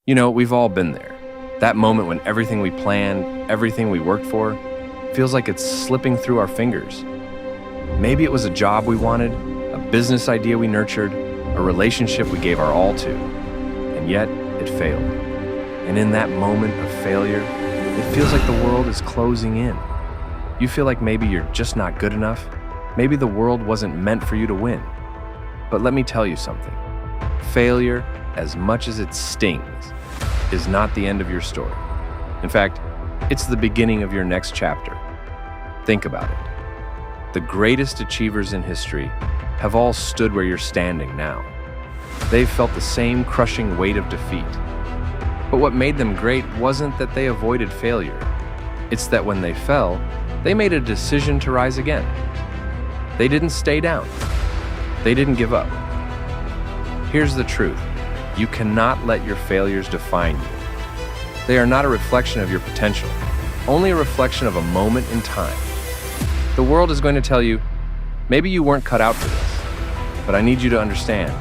We've all been there. That moment when everything we planned, everything we worked for, feels like it's slipping through our fingers. Maybe it was a job we wanted, a business idea we nurtured, a relationship we gave our all to, and yet it failed. And in that moment of failure, it feels like the world is closing in. You feel like maybe you're just not good enough. Maybe the world wasn't meant for you to win. But let me tell you something. Failure, as much as it stings, is not the end of your story. In fact, it's the beginning of your next chapter. Think about it. The greatest achievers in history have all stood where you're standing now. They've felt the same crushing weight of defeat. But what made them great wasn't that they avoided failure. It's that when they fell, they made a decision to rise again. They didn't stay down. They didn't give up. Here's the truth. You cannot let your failures define you. They are not a reflection of your potential, only a reflection of a moment in time. The world is going to tell you, maybe you weren't cut out for this, but I need you to understand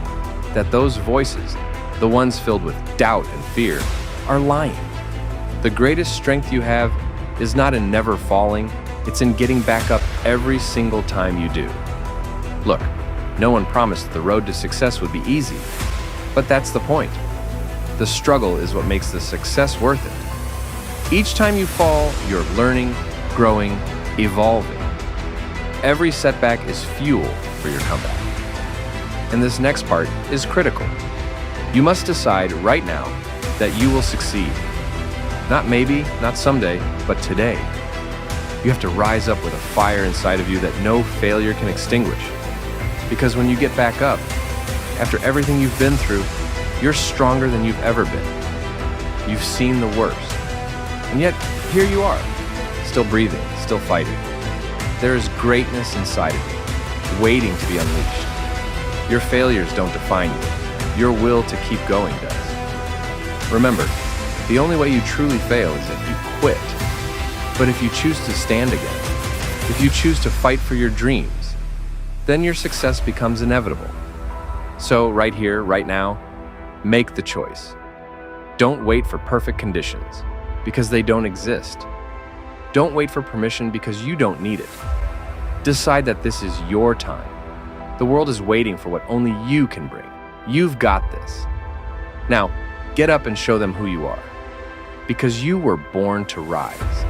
that those voices, the ones filled with doubt and fear, are lying. The greatest strength you have is not in never falling, it's in getting back up every single time you do. Look, no one promised the road to success would be easy, but that's the point. The struggle is what makes the success worth it. Each time you fall, you're learning, growing, evolving. Every setback is fuel for your comeback. And this next part is critical. You must decide right now that you will succeed. Not maybe, not someday, but today. You have to rise up with a fire inside of you that no failure can extinguish. Because when you get back up, after everything you've been through, you're stronger than you've ever been. You've seen the worst. And yet, here you are, still breathing, still fighting. There is greatness inside of you, waiting to be unleashed. Your failures don't define you. Your will to keep going does. Remember, the only way you truly fail is if you quit. But if you choose to stand again, if you choose to fight for your dreams, then your success becomes inevitable. So right here, right now, make the choice. Don't wait for perfect conditions, because they don't exist. Don't wait for permission because you don't need it. Decide that this is your time. The world is waiting for what only you can bring. You've got this. Now, get up and show them who you are, because you were born to rise.